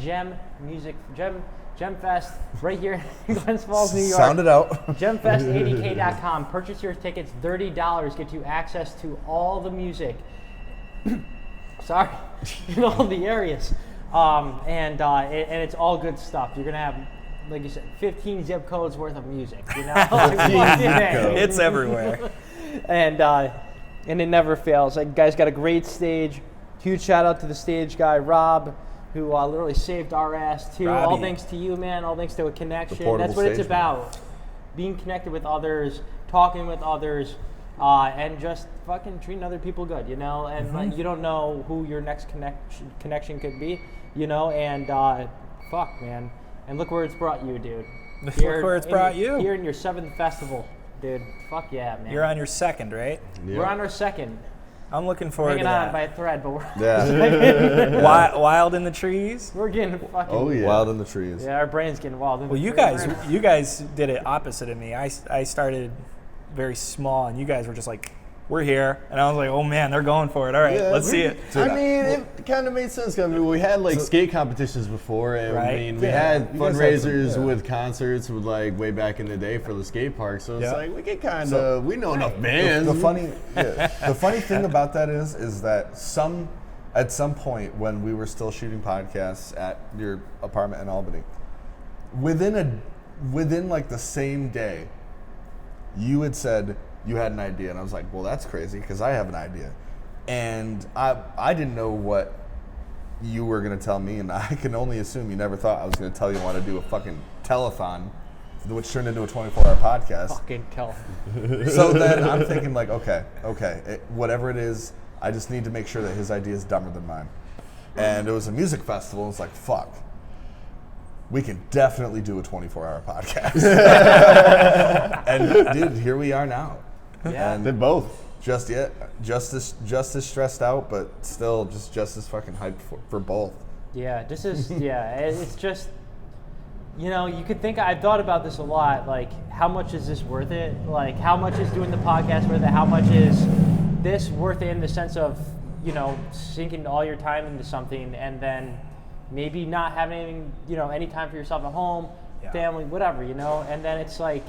Gem Fest right here in Glens Falls, New York. Sound it out. GemFest80k.com. Purchase your tickets. $30 get you access to all the music. Sorry, in all the areas. And it's all good stuff. You're gonna have, like you said, 15 zip codes worth of music. You know, It's everywhere. and it never fails. Like, guys got a great stage. Huge shout out to the stage guy Rob, who literally saved our ass too. Robbie. All thanks to you, man. All thanks to a connection. portable That's what it's stage, about. Being connected with others, talking with others. And just fucking treating other people good, you know. And like, you don't know who your next connection could be, you know. And fuck, man. And look where it's brought you, dude. Look where it's brought you. Here in your 7th festival, dude. Fuck yeah, man. You're on your 2nd, right? Yeah. We're on our 2nd. I'm looking forward Hanging to on that. by a thread, but we're Yeah. Wild in the trees. we're getting fucking. Oh yeah. Wild in the trees. Yeah, our brain's getting wild. Well, you guys did it opposite of me. I started very small, and you guys were just like we're here. And I was like, oh man, they're going for it. All right, let's see it. I mean, it kind of made sense. I mean, we had like skate competitions before, and Right. I mean, we had fundraisers with concerts with like way back in the day for the skate park. So it's like we get kind of we know enough bands. The funny thing about that is that at some point when we were still shooting podcasts at your apartment in Albany, within like the same day, you had said you had an idea, and I was like, well, that's crazy because I have an idea, and I didn't know what you were gonna tell me, and I can only assume you never thought I was gonna tell you I want to do a fucking telethon, which turned into a 24-hour podcast. Fucking tell. So then I'm thinking like, okay, whatever it is, I just need to make sure that his idea is dumber than mine. And it was a music festival. It's like, fuck, we can definitely do a 24-hour podcast. And dude, here we are now. Yeah. And They both. just as stressed out, but still just as fucking hyped for both. Yeah, this is, it's just, you know, you could think, I've thought about this a lot, like, how much is this worth it? Like, how much is doing the podcast worth it? How much is this worth it in the sense of, you know, sinking all your time into something and then maybe not having, you know, any time for yourself at home, family, whatever, you know? And then it's like,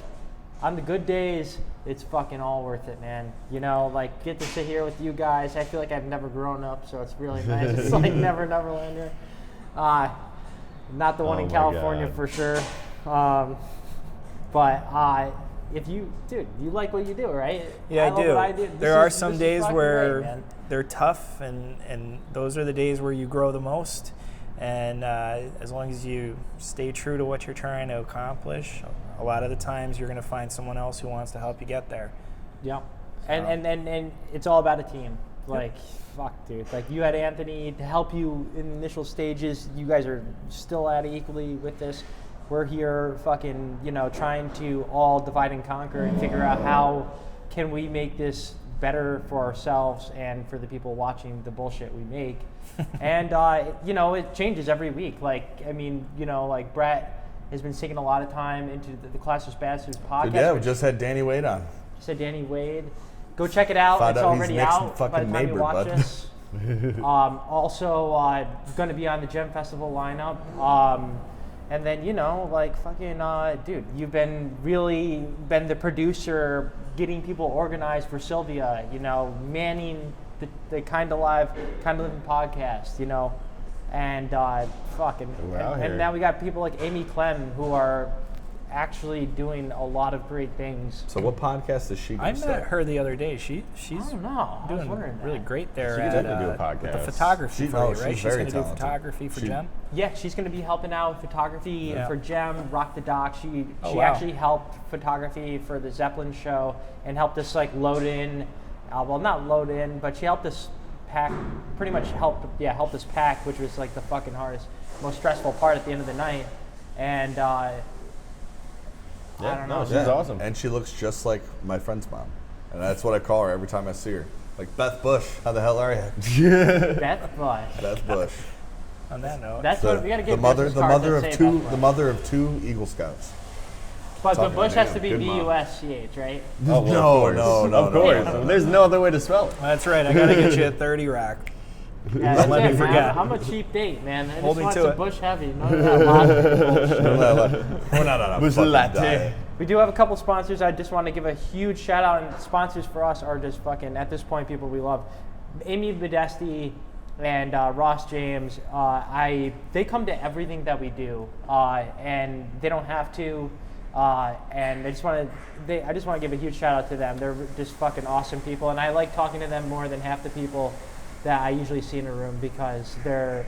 on the good days, it's fucking all worth it, man. You know, like, get to sit here with you guys. I feel like I've never grown up, so it's really nice. It's like Neverland here. Not the one in California for sure. But if you, dude, you like what you do, right? Yeah, I do. There are some days where great, they're tough, and those are the days where you grow the most. And as long as you stay true to what you're trying to accomplish, a lot of the times you're going to find someone else who wants to help you get there. Yeah, and it's all about a team. Like, fuck, dude. Like, you had Anthony to help you in the initial stages. You guys are still at it equally with this. We're here fucking, you know, trying to all divide and conquer and figure out how can we make this better for ourselves and for the people watching the bullshit we make. And, you know, it changes every week. Like, I mean, you know, like Brett has been sinking a lot of time into the Classless Bastards podcast. Yeah, we just had Danny Wade on. Said Danny Wade. Go check it out. Found It's out he's already Nick's out by the fucking time you neighbor, watch bud. this. Also, going to be on the Gem Festival lineup. And then, you know, like, fucking, dude, you've been the producer, getting people organized for Sylvia, you know, manning the Kind of Live, Kind of Living podcast, you know, and and now we got people like Amy Clem who are actually doing a lot of great things. So what podcast is she I going to met start? her the other day. She's I don't know. I was doing wondering really that. great there She at could definitely do a with podcast. the photography She's for you, right? She's very going to do talented. photography for Gem. Yeah, she's going to be helping out with photography for Gem, Rock the Dock. She wow. actually helped photography for the Zeppelin show and helped us like load in, well, not load in, but she helped us pack, pretty much helped us pack, which was like the fucking hardest, most stressful part at the end of the night. And I don't know. She's awesome. And she looks just like my friend's mom. And that's what I call her every time I see her. Like, Beth Bush, how the hell are you? Beth Bush. Beth Bush. On that note, That's what we got to get. The mother of two Eagle Scouts. But the Talking Bush about has to be good mom. B-U-S-C-H, right? Oh, well, No. Of course. There's no other way to spell it. that's right. I got to get you a 30 rack. Yeah, that's let me it, man. forget. I'm a cheap date, man. I just Hold me want to some it. Bush heavy. None of that latte bullshit. We're not on a Bush fucking latte. diet. We do have a couple sponsors. I just want to give a huge shout out, and sponsors for us are just fucking, at this point, people we love. Amy Modesti and Ross James. They come to everything that we do, and they don't have to. And I just want to give a huge shout out to them. They're just fucking awesome people, and I like talking to them more than half the people that I usually see in a room because they're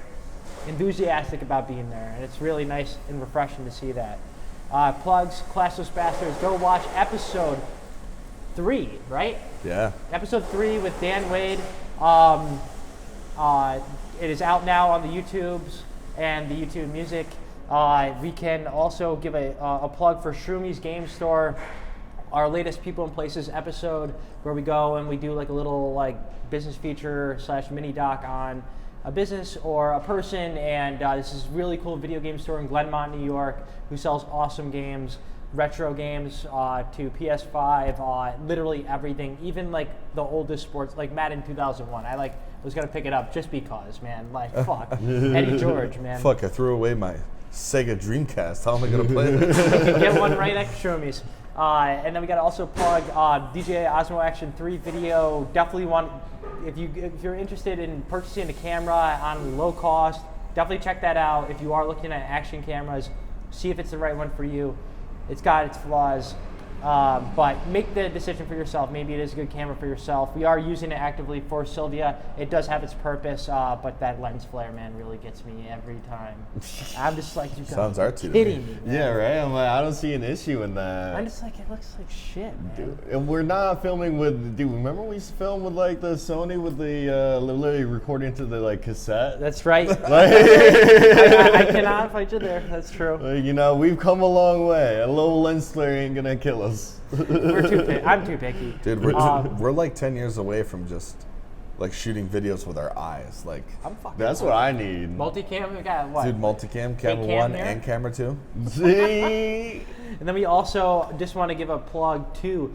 enthusiastic about being there, and it's really nice and refreshing to see that. Plugs, Classless Bastards, go watch episode 3, right? Yeah. Episode 3 with Dan Wade. It is out now on the YouTubes and the YouTube Music. We can also give a plug for Shroomies Game Store, our latest People and Places episode, where we go and we do like a little like business feature / mini doc on a business or a person. And this is a really cool video game store in Glenmont, New York, who sells awesome games. retro games to PS5, literally everything, even like the oldest sports, like Madden 2001. I was gonna pick it up just because, man. Like, fuck, Eddie George, man. Fuck, I threw away my Sega Dreamcast. How am I gonna play this? Get one right next to Shroomies. And then we got to also plug DJI Osmo Action 3 video. Definitely want, if you're interested in purchasing a camera on low cost, definitely check that out. If you are looking at action cameras, see if it's the right one for you. It's got its flaws, but make the decision for yourself. Maybe it is a good camera for yourself. We are using it actively for Sylvia. It does have its purpose, but that lens flare, man, really gets me every time. I'm just like, you sounds guys artsy kidding me, man. Yeah, right. I'm like, I don't see an issue in that. I'm just like, it looks like shit, man. Dude, and we're not filming with. Dude, remember we used to film with like the Sony with the literally recording to the like cassette. That's right. I cannot fight you there. That's true. You know, we've come a long way. A low lens flare ain't gonna kill us. I'm too picky. Dude, we're like 10 years away from just like shooting videos with our eyes. Like, I'm fucking. That's what I need. Multicam. We got what? dude, multicam, camera cam 1 here? and camera 2. See? And then we also just want to give a plug to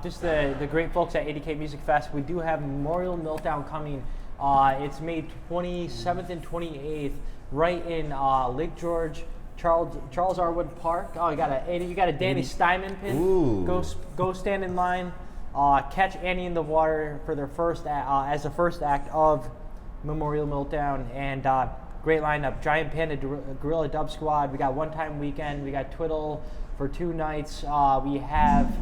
just the great folks at 80K Music Fest. We do have Memorial Meltdown coming. It's May 27th and 28th, right in Lake George. Charles R. Wood Park. Oh, you got a Danny Steinman pin. Ooh. Go stand in line. Catch Annie in the Water for their first as the first act of Memorial Meltdown, and great lineup. Giant Panda, Gorilla Dub Squad. We got One Time Weekend. We got Twiddle for 2 nights. We have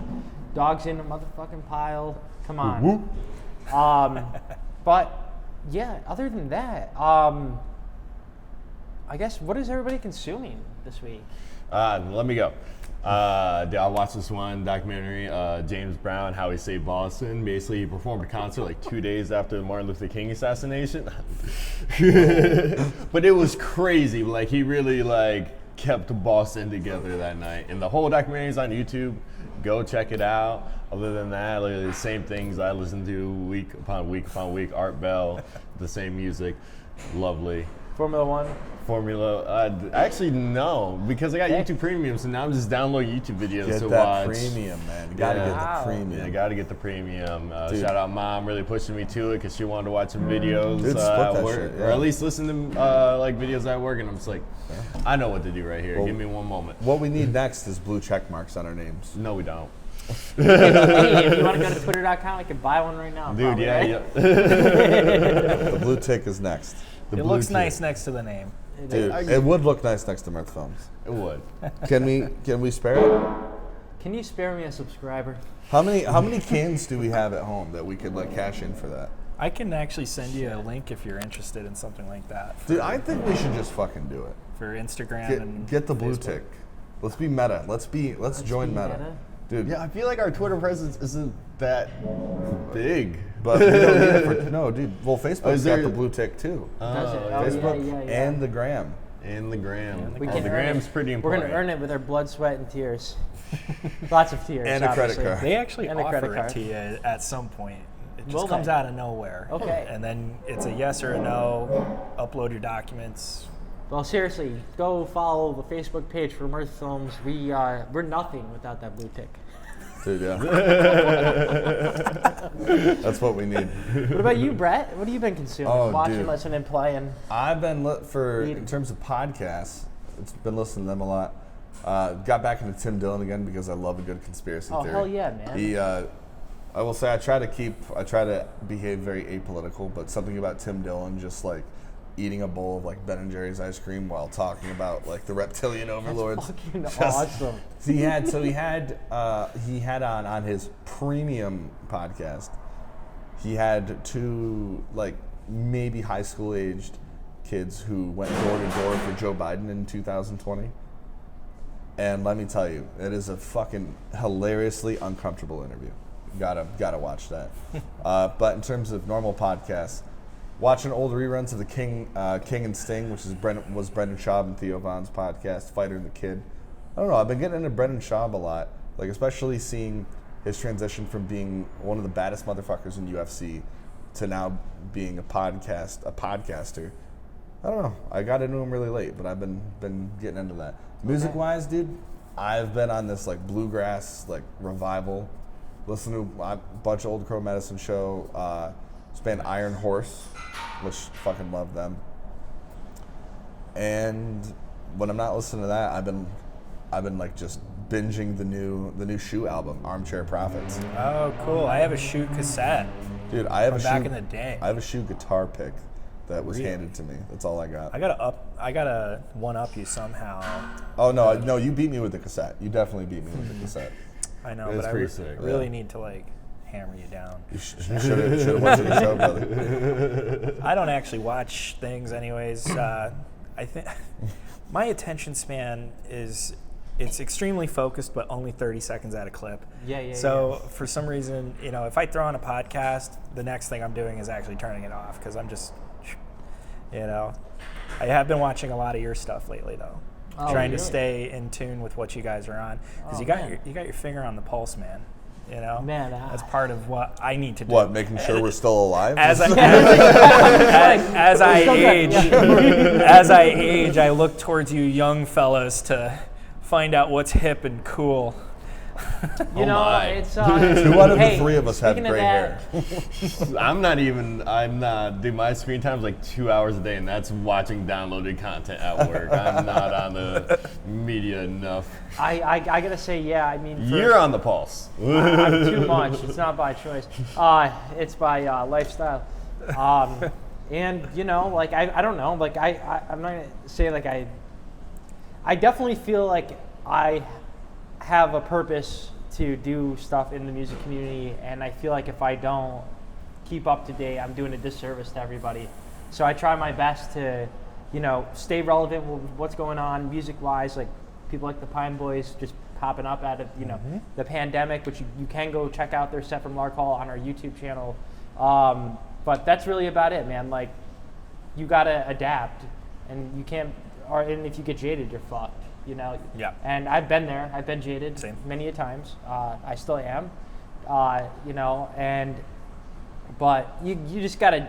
Dogs in a Motherfucking Pile. Come on. But yeah, other than that, I guess, what is everybody consuming this week? Let me go. I watched this one documentary, James Brown, How He Saved Boston. Basically, he performed a concert like 2 days after the Martin Luther King assassination. But it was crazy. Like, he really like kept Boston together that night. And the whole documentary is on YouTube. Go check it out. Other than that, literally the same things I listen to week upon week upon week. Art Bell, the same music. Lovely. Formula One? Actually, no, because I got YouTube Premium, so now I'm just downloading YouTube videos Get to that watch. premium, man. You gotta get the premium. Yeah, gotta get the premium. Shout out Mom, really pushing me to it because she wanted to watch some videos Dude, split at that work, shit, yeah. or at least listen to like videos at work, and I'm just like, I know what to do right here. Well, give me one moment. What we need next is blue check marks on our names. No, we don't. Hey, if you want to go to twitter.com, I can buy one right now. Dude, probably, yeah, right? yeah. The blue tick is next. It looks nice next to the name. Dude, it would look nice next to Mirth Films. It would. Can we spare it? Can you spare me a subscriber? How many cans do we have at home that we could like cash in for that? I can actually send you a link if you're interested in something like that. Dude, I think we should just fucking do it. For Instagram and Get the blue Facebook. tick. Let's be meta. Let's join be meta. meta. Dude, Yeah, I feel like our Twitter presence isn't that big. but we don't need it for, no, dude. Well, Facebook's is there- got the blue tick too. Does it? Oh, Facebook yeah. and the gram. And the gram. We Oh, can the earn gram's it. pretty We're important. going to earn it with our blood, sweat, and tears. Lots of tears. And a credit obviously. card. They actually And a credit offer it card. to you at some point. It just Will comes they? out of nowhere. Okay. And then it's a yes or a no. Upload your documents. Well, seriously, go follow the Facebook page for Mirth Films. We're nothing without that blue tick. Dude, yeah. That's what we need. What about you, Brett? What have you been consuming? Oh, Watching, dude. listening, playing? I've been in terms of podcasts, it's been listening to them a lot. Got back into Tim Dillon again because I love a good conspiracy Oh, theory. hell yeah, man. I will say I try to behave very apolitical, but something about Tim Dillon just like eating a bowl of like Ben & Jerry's ice cream while talking about like the reptilian overlords. Fucking Just- awesome. So he had on his premium podcast, he had 2 like maybe high school aged kids who went door to door for Joe Biden in 2020. And let me tell you, it is a fucking hilariously uncomfortable interview. Gotta watch that. But in terms of normal podcasts, watching old reruns of the King and Sting, which was Brendan Schaub and Theo Von's podcast, Fighter and the Kid. I don't know. I've been getting into Brendan Schaub a lot, like especially seeing his transition from being one of the baddest motherfuckers in UFC to now being a podcaster. I don't know. I got into him really late, but I've been getting into that. Music-wise, dude, I've been on this like bluegrass like revival. Listen to a bunch of Old Crow Medicine Show. This band Iron Horse, which fucking love them. And when I'm not listening to that, I've been like just binging the new Shoe album, Armchair Prophets. Oh, cool. I have a Shoe cassette. Dude, I have from a back Shoe, in the day. I have a Shoe guitar pick that was Really? handed to me. That's all I got. I gotta one up you somehow. Oh no, you beat me with the cassette. You definitely beat me with the cassette. I know, It's but I pretty sick, really yeah. need to like hammer you down. You should have went to the show, brother. I don't actually watch things anyways. I think my attention span it's extremely focused, but only 30 seconds at a clip. Yeah. So for some reason, if I throw on a podcast, the next thing I'm doing is actually turning it off because I'm just, I have been watching a lot of your stuff lately though. Trying to stay in tune with what you guys are on because you got your finger on the pulse, man. Man, that's part of what I need to do. What, making sure we're still alive? As I age, I look towards you young fellas to find out what's hip and cool. It's Two out of the three of us have speaking of gray that, hair. Dude, my screen time's like 2 hours a day, and that's watching downloaded content at work. I'm not on the media enough. I gotta say, You're on the pulse. I'm too much. It's not by choice. It's by lifestyle. And I don't know. Like I'm not gonna say like I definitely feel like I have a purpose to do stuff in the music community, and I feel like if I don't keep up to date, I'm doing a disservice to everybody. So I try my best to, stay relevant with what's going on music-wise. Like people like the Pine Boys just popping up out of the pandemic, which you can go check out their set from Lark Hall on our YouTube channel. But that's really about it, man. Like you gotta adapt, and you can't. And if you get jaded, you're fucked. Yeah. And I've been there. I've been jaded Same. many a times. I still am. But you just gotta,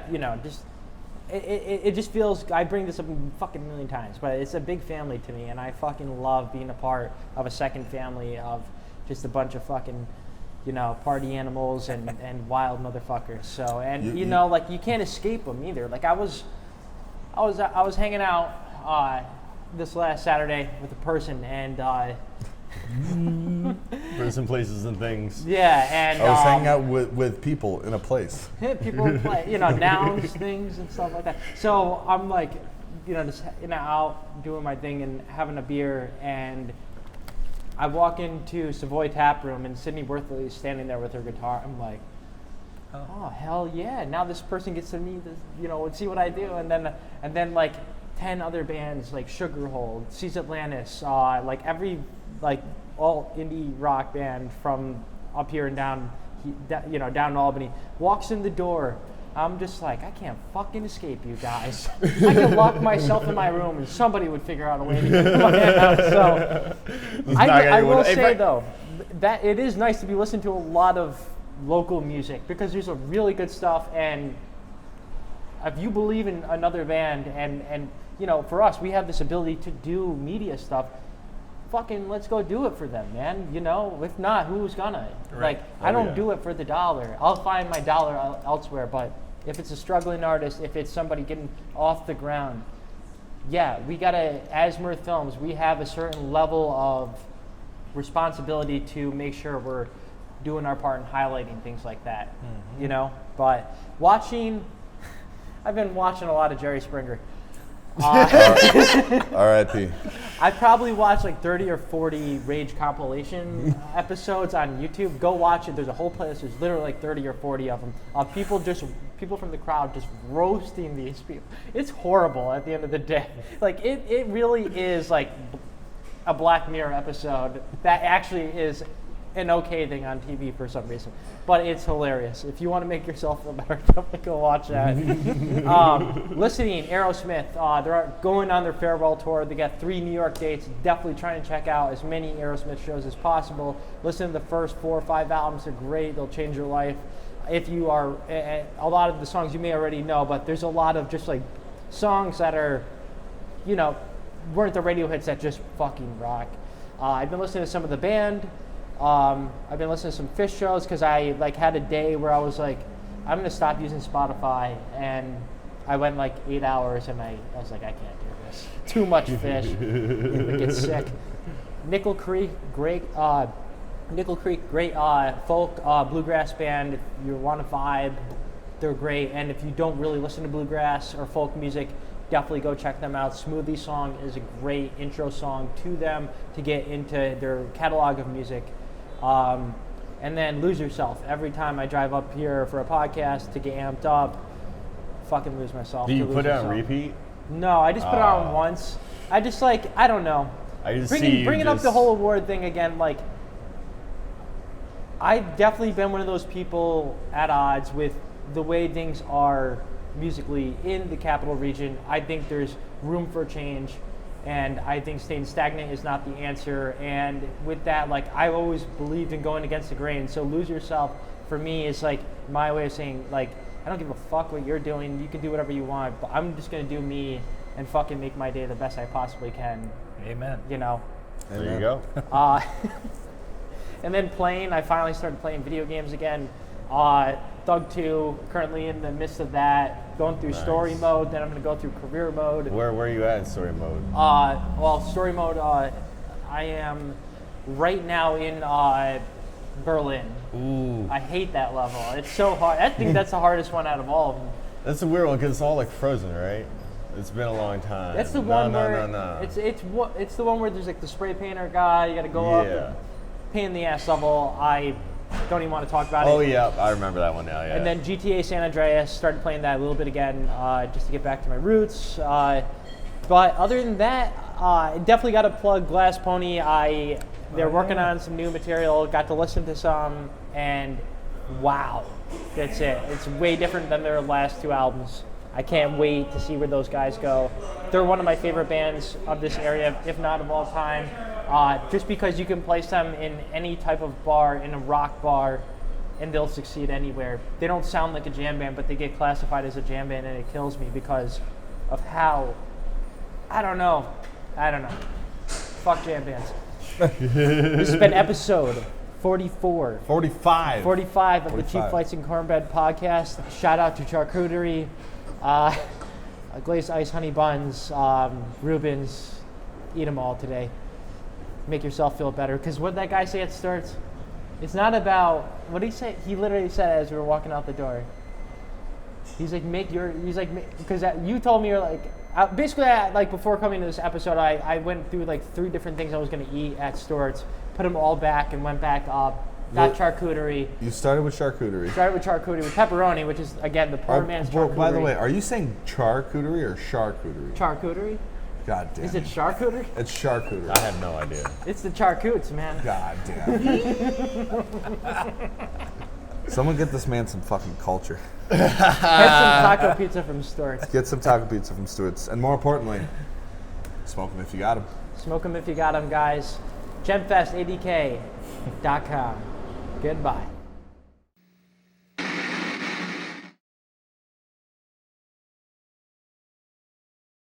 it just feels. I bring this up a fucking million times, but it's a big family to me, and I fucking love being a part of a second family of just a bunch of fucking, party animals and wild motherfuckers. So like you can't escape them either. Like I was hanging out. This last Saturday with a person and Person, places, and things. yeah, and I was hanging out with people in a place. people play, nouns, things, and stuff like that. So I'm like, just out doing my thing and having a beer, and I walk into Savoy Tap Room, and Sydney Worthley is standing there with her guitar. I'm like, oh hell yeah! Now this person gets to meet this, see what I do, and then like 10 other bands like Sugarhold, Seas Atlantis, like every all indie rock band from up here and down down in Albany walks in the door. I'm just like, I can't fucking escape you guys. I could lock myself in my room and somebody would figure out a way to get my out. So I will say though that it is nice to be listening to a lot of local music because there's a really good stuff, and if you believe in another band and for us, we have this ability to do media stuff. Fucking let's go do it for them, man. If not, who's gonna? Right. Like, I don't do it for the dollar. I'll find my dollar elsewhere, but if it's a struggling artist, if it's somebody getting off the ground, yeah, we gotta, as Mirth Films, we have a certain level of responsibility to make sure we're doing our part in highlighting things like that, But I've been watching a lot of Jerry Springer. R.I.P. I probably watched like 30 or 40 Rage compilation episodes on YouTube. Go watch it. There's a whole playlist. There's literally like 30 or 40 of them. People from the crowd just roasting these people. It's horrible at the end of the day. Like it really is like a Black Mirror episode that actually is an okay thing on TV for some reason, but it's hilarious. If you want to make yourself feel better, definitely go watch that. Listening, Aerosmith, they're going on their farewell tour. They got 3 New York dates. Definitely trying to check out as many Aerosmith shows as possible. Listen to the first 4 or 5 albums. They're great. They'll change your life. If you are, a lot of the songs you may already know, but there's a lot of just like songs that are, weren't the radio hits that just fucking rock. I've been listening to some of the band. I've been listening to some Fish shows because I like had a day where I was like, I'm gonna stop using Spotify, and I went like 8 hours, and I was like, I can't do this. Too much Fish. I'm gonna get sick. Nickel Creek, great folk bluegrass band. If you want to vibe, they're great. And if you don't really listen to bluegrass or folk music, definitely go check them out. Smoothie Song is a great intro song to them to get into their catalog of music. And then Lose Yourself. Every time I drive up here for a podcast to get amped up, fucking lose myself. Do you put it on repeat? No, I just put it on once. I just like, I don't know. I just bringing up the whole award thing again, like, I've definitely been one of those people at odds with the way things are musically in the capital region. I think there's room for change, and I think staying stagnant is not the answer. And with that, like, I've always believed in going against the grain. So Lose Yourself for me is like my way of saying, like, I don't give a fuck what you're doing. You can do whatever you want, but I'm just gonna do me and fucking make my day the best I possibly can. Amen. You know. There you go. And then playing, I finally started playing video games again. Thug 2, currently in the midst of that, going through story mode, then I'm going to go through career mode. Where are you at in story mode? Well, story mode, I am right now in Berlin. Ooh. I hate that level. It's so hard. I think that's the hardest one out of all of them. That's a weird one because it's all like frozen, right? It's been a long time. That's the one where No. it's the one where there's like the spray painter guy. You got to go up. And pain in the ass level. I don't even want to talk about it. Oh yeah, I remember that one now. Yeah. And then GTA San Andreas, started playing that a little bit again, just to get back to my roots. But other than that, definitely got to plug Glass Pony. They're working on some new material. Got to listen to some, and wow, that's it. It's way different than their last 2 albums. I can't wait to see where those guys go. They're one of my favorite bands of this area, if not of all time. Just because you can place them in any type of bar, in a rock bar, and they'll succeed anywhere. They don't sound like a jam band, but they get classified as a jam band, and it kills me because of how, I don't know. Fuck jam bands. This has been episode 45 of the Cheap Flights and Cornbread podcast. Shout out to Charcuterie, glazed ice honey buns, Reuben's. Eat them all today. Make yourself feel better. Because what did that guy say at starts? It's not about, what did he say? He literally said as we were walking out the door. He's like, because you told me, you're like, basically, like before coming to this episode, I went through like 3 different things I was going to eat at Stewart's, put them all back and went back up. Got charcuterie. You started with charcuterie. Started with charcuterie, with pepperoni, which is, again, the poor man's charcuterie. By the way, are you saying charcuterie or charcuterie? Charcuterie? God damn. Is it charcuterie? It's charcuterie. I have no idea. It's the charcutes, man. God damn. Someone get this man some fucking culture. Get some taco pizza from Stewart's. Get some taco pizza from Stewart's. And more importantly, smoke them if you got them. Smoke them if you got them, guys. GemFestADK.com. Goodbye.